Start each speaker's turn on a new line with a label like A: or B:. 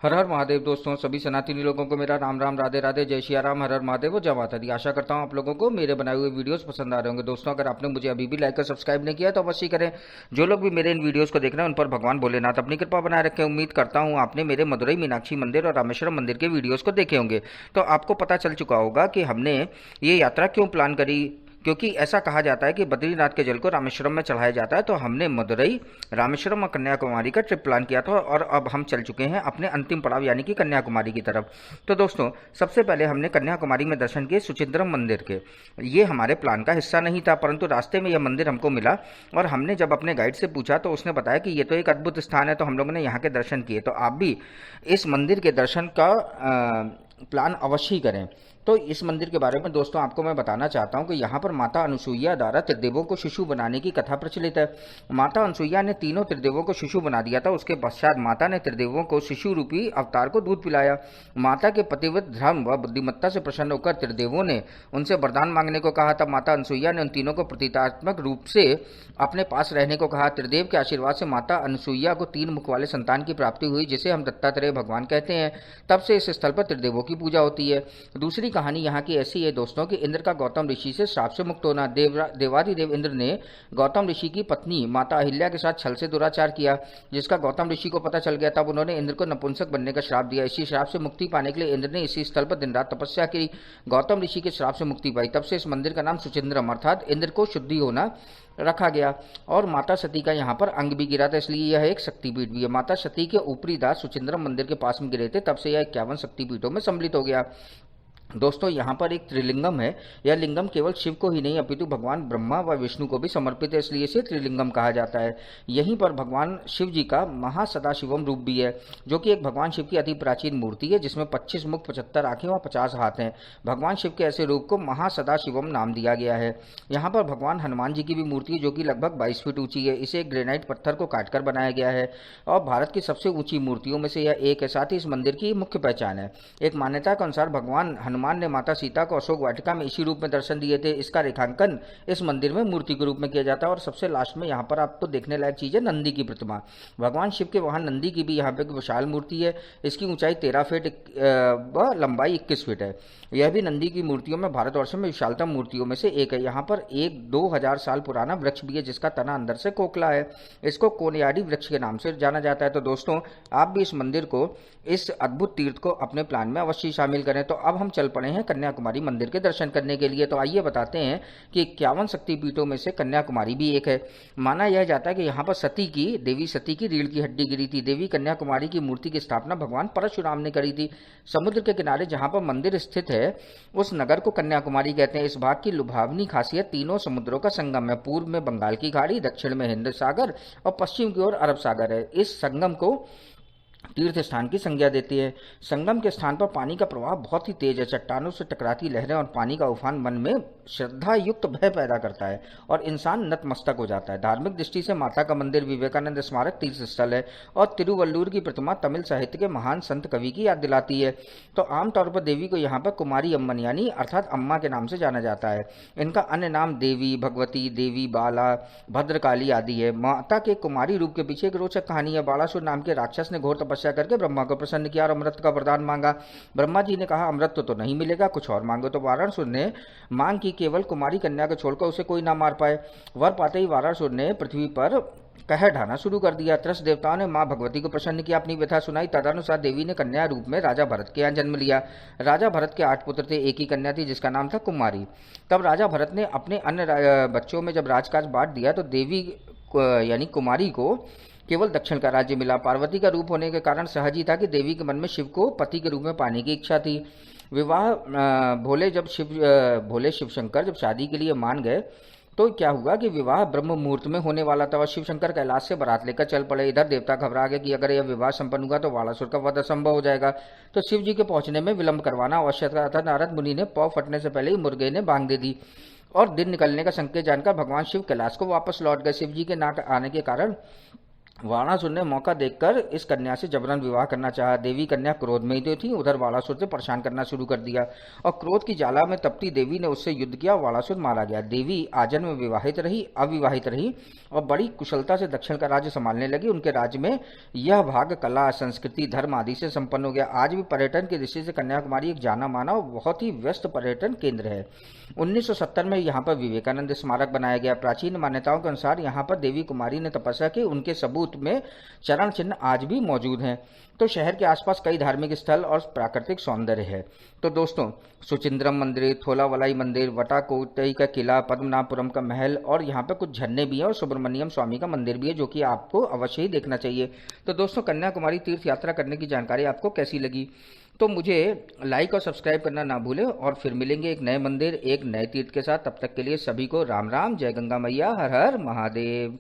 A: हर हर महादेव। दोस्तों सभी सनातनी लोगों को मेरा राम राम, राधे राधे, जय श्री राम, हर हर महादेव और जय माता दी। आशा करता हूं आप लोगों को मेरे बनाए हुए वीडियोस पसंद आ रहे होंगे। दोस्तों अगर आपने मुझे अभी भी लाइक और सब्सक्राइब नहीं किया तो अवश्य करें। जो लोग भी मेरे इन वीडियोस को देख रहे हैं उन पर भगवान भोलेनाथ अपनी कृपा बनाए रखें। उम्मीद करता हूँ आपने मेरे मदुरई मीनाक्षी मंदिर और रामेश्वरम मंदिर के वीडियोस को देखे होंगे। तो आपको पता चल चुका होगा कि हमने ये यात्रा क्यों प्लान करी, क्योंकि ऐसा कहा जाता है कि बद्रीनाथ के जल को रामेश्वरम में चढ़ाया जाता है। तो हमने मदुरई, रामेश्वरम और कन्याकुमारी का ट्रिप प्लान किया था और अब हम चल चुके हैं अपने अंतिम पड़ाव यानी कि कन्याकुमारी की तरफ। तो दोस्तों सबसे पहले हमने कन्याकुमारी में दर्शन किए सुचिंद्रम मंदिर के। ये हमारे प्लान का हिस्सा नहीं था, परंतु रास्ते में यह मंदिर हमको मिला और हमने जब अपने गाइड से पूछा तो उसने बताया कि ये तो एक अद्भुत स्थान है। तो हम लोगों ने यहाँ के दर्शन किए। तो आप भी इस मंदिर के दर्शन का प्लान अवश्य ही करें। तो इस मंदिर के बारे में दोस्तों आपको मैं बताना चाहता हूं कि यहाँ पर माता अनुसुईया द्वारा त्रिदेवों को शिशु बनाने की कथा प्रचलित है। माता अनुसुईया ने तीनों त्रिदेवों को शिशु बना दिया था। उसके पश्चात माता ने त्रिदेवों को शिशु रूपी अवतार को दूध पिलाया। माता के पतिव्रत धर्म व बुद्धिमत्ता से प्रसन्न होकर त्रिदेवों ने उनसे वरदान मांगने को कहा। तब माता अनुसुईया ने उन तीनों को प्रतीकात्मक रूप से अपने पास रहने को कहा। त्रिदेव के आशीर्वाद से माता अनुसुईया को 3 मुख वाले संतान की प्राप्ति हुई, जिसे हम दत्तात्रेय भगवान कहते हैं। तब से इस स्थल पर त्रिदेवों की पूजा होती है। दूसरी कहानी यहाँ की ऐसी है दोस्तों कि इंद्र का गौतम ऋषि से श्राप से मुक्त होना। देवादिदेव इंद्र ने गौतम ऋषि की पत्नी माता अहिल्या के साथ छल से दुराचार किया, जिसका गौतम ऋषि को पता चल गया। तब उन्होंने इंद्र को नपुंसक बनने का श्राप दिया। इसी श्राप से मुक्ति पाने के लिए इंद्र ने इसी स्थल पर दिन रात तपस्या की। गौतम ऋषि के श्राप से मुक्ति पाई। तब से इस मंदिर का नाम सुचिंद्रम अर्थात इंद्र को शुद्धि होना रखा गया। और माता सती का यहाँ पर अंग भी गिरा था, इसलिए यह एक शक्तिपीठ भी है। माता सती के ऊपरी दांत सुचिंद्रम मंदिर के पास में गिरे थे, तब से यह 51 शक्तिपीठों में सम्मिलित हो गया। दोस्तों यहाँ पर एक त्रिलिंगम है। यह लिंगम केवल शिव को ही नहीं अपितु भगवान ब्रह्मा व विष्णु को भी समर्पित है, इसलिए इसे त्रिलिंगम कहा जाता है। यहीं पर भगवान शिव जी का महासदाशिवम रूप भी है, जो कि एक भगवान शिव की अति प्राचीन मूर्ति है, जिसमें 25 मुख, 75 आंखें व 50 हाथ हैं। भगवान शिव के ऐसे रूप को महासदाशिवम नाम दिया गया है। यहाँ पर भगवान हनुमान जी की भी मूर्ति है, जो कि लगभग 22 फीट ऊंची है। इसे ग्रेनाइट पत्थर को काटकर बनाया गया है और भारत की सबसे ऊंची मूर्तियों में से यह एक है। साथ ही इस मंदिर की मुख्य पहचान है। एक मान्यता के अनुसार भगवान हनुमान ने माता सीता को अशोक वाटिका में इसी रूप में दर्शन दिए थे। इसका रेखांकन इस मंदिर में मूर्ति के रूप में किया जाता है। और सबसे लास्ट में यहाँ पर आपको देखने लायक चीज है नंदी की प्रतिमा। भगवान शिव के वहां नंदी की भी यहाँ पे विशाल मूर्ति है। इसकी ऊंचाई 13 फीट व लंबाई 21 फीट है। यह भी नंदी की मूर्तियों में भारतवर्ष में विशालतम मूर्तियों में से एक है। यहाँ पर एक 2000 साल पुराना वृक्ष भी है, जिसका तना अंदर से खोखला है। इसको कोनयाडी वृक्ष के नाम से जाना जाता है। तो दोस्तों आप भी इस मंदिर को, इस अद्भुत तीर्थ को अपने प्लान में अवश्य शामिल करें। तो अब हम चल पड़े हैं कन्याकुमारी मंदिर के दर्शन करने के लिए। तो आइए बताते हैं कि 51 शक्तिपीठों में से कन्याकुमारी भी एक है। माना यह जाता है कि यहाँ पर देवी सती की रीढ़ की हड्डी गिरी थी। देवी कन्याकुमारी की मूर्ति की स्थापना भगवान परशुराम ने करी थी। समुद्र के किनारे जहाँ पर मंदिर स्थित है उस नगर को कन्याकुमारी कहते हैं। इस भाग की लुभावनी खासियत तीनों समुद्रों का संगम है। पूर्व में बंगाल की खाड़ी, दक्षिण में हिंद सागर और पश्चिम की ओर अरब सागर है। इस संगम को तीर्थ स्थान की संज्ञा देती है। संगम के स्थान पर पानी का प्रवाह बहुत ही तेज है। चट्टानों से टकराती लहरें और पानी का उफान मन में श्रद्धा युक्त भय पैदा करता है और इंसान नतमस्तक हो जाता है। धार्मिक दृष्टि से माता का मंदिर विवेकानंद स्मारक तीर्थ स्थल है और तिरुवल्लूर की प्रतिमा तमिल साहित्य के महान संत कवि की याद दिलाती है। तो आमतौर पर देवी को यहाँ पर कुमारी अम्मन यानी अर्थात अम्मा के नाम से जाना जाता है। इनका अन्य नाम देवी, भगवती, देवी बाला, भद्रकाली आदि है। माता के कुमारी रूप के पीछे एक रोचक कहानी है। बालासुर नाम के राक्षस ने घोर तपस्या करके ब्रह्मा को प्रसन्न किया और अमृत का वरदान मांगा। ब्रह्मा जी ने कहा अमृत तो नहीं मिलेगा, कुछ और मांगो। तो वाराणसुर ने मांग की केवल कुमारी कन्या को छोड़कर उसे कोई ना मार पाए। वर पाते ही वाराणसुर ने पृथ्वी पर कहर ढाना शुरू कर दिया। त्रस्त देवताओं ने मां भगवती को प्रसन्न किया, अपनी व्यथा सुनाई। तदनुसार देवी ने कन्या रूप में राजा भरत के यहाँ जन्म लिया। राजा भरत के 8 पुत्र थे, एक ही कन्या थी जिसका नाम था कुमारी। तब राजा भरत ने अपने अन्य बच्चों में जब राजकाज बांट दिया तो देवी यानी कुमारी को केवल दक्षिण का राज्य मिला। पार्वती का रूप होने के कारण सहज ही था कि देवी के मन में शिव को पति के रूप में पाने की इच्छा थी। विवाह भोले शिव शंकर जब शादी के लिए मान गए तो क्या हुआ कि विवाह ब्रह्म मुहूर्त में होने वाला था और शिव शंकर कैलाश से बारात लेकर चल पड़े। इधर देवता घबरा गए कि अगर यह विवाह संपन्न हुआ तो बालासुर का वध असंभव हो जाएगा। तो शिव जी के पहुंचने में विलंब करवाना आवश्यक था। नारद मुनि ने पौ फटने से पहले ही मुर्गे ने बांग दे दी और दिन निकलने का संकेत जानकर भगवान शिव कैलाश को वापस लौट गए। शिव जी के ना आने के कारण वाणासुर ने मौका देखकर इस कन्या से जबरन विवाह करना चाहा। देवी कन्या क्रोध में ही तो थी, उधर वाणासुर से परेशान करना शुरू कर दिया और क्रोध की ज्वाला में तपती देवी ने उससे युद्ध किया। वाणासुर मारा गया। देवी आजन्म में अविवाहित रही और बड़ी कुशलता से दक्षिण का राज्य संभालने लगी। उनके राज्य में यह भाग कला, संस्कृति, धर्म आदि से संपन्न हो गया। आज भी पर्यटन की दृष्टि से कन्याकुमारी एक जाना माना और बहुत ही व्यस्त पर्यटन केंद्र है। 1970 में यहाँ पर विवेकानंद स्मारक बनाया गया। प्राचीन मान्यताओं के अनुसार यहाँ पर देवी कुमारी ने तपस्या की। उनके सबूत में चरण चिन्ह आज भी मौजूद हैं। तो शहर के आसपास कई धार्मिक स्थल और प्राकृतिक सौंदर्य है। तो दोस्तों, सुचिंद्रम मंदिर, थोलावलाई मंदिर, वटाकोट्टई का किला, पद्मनाभपुरम का महल और यहाँ पे कुछ झरने भी हैं और सुब्रमण्यम स्वामी का मंदिर भी है, जो कि आपको अवश्य ही देखना चाहिए। तो दोस्तों, कन्याकुमारी तीर्थ यात्रा करने की जानकारी आपको कैसी लगी? तो मुझे लाइक और सब्सक्राइब करना ना भूलें और फिर मिलेंगे एक नए मंदिर, एक नए तीर्थ के साथ। तब तक के लिए सभी को राम राम, जय गंगा मैया, हर हर महादेव।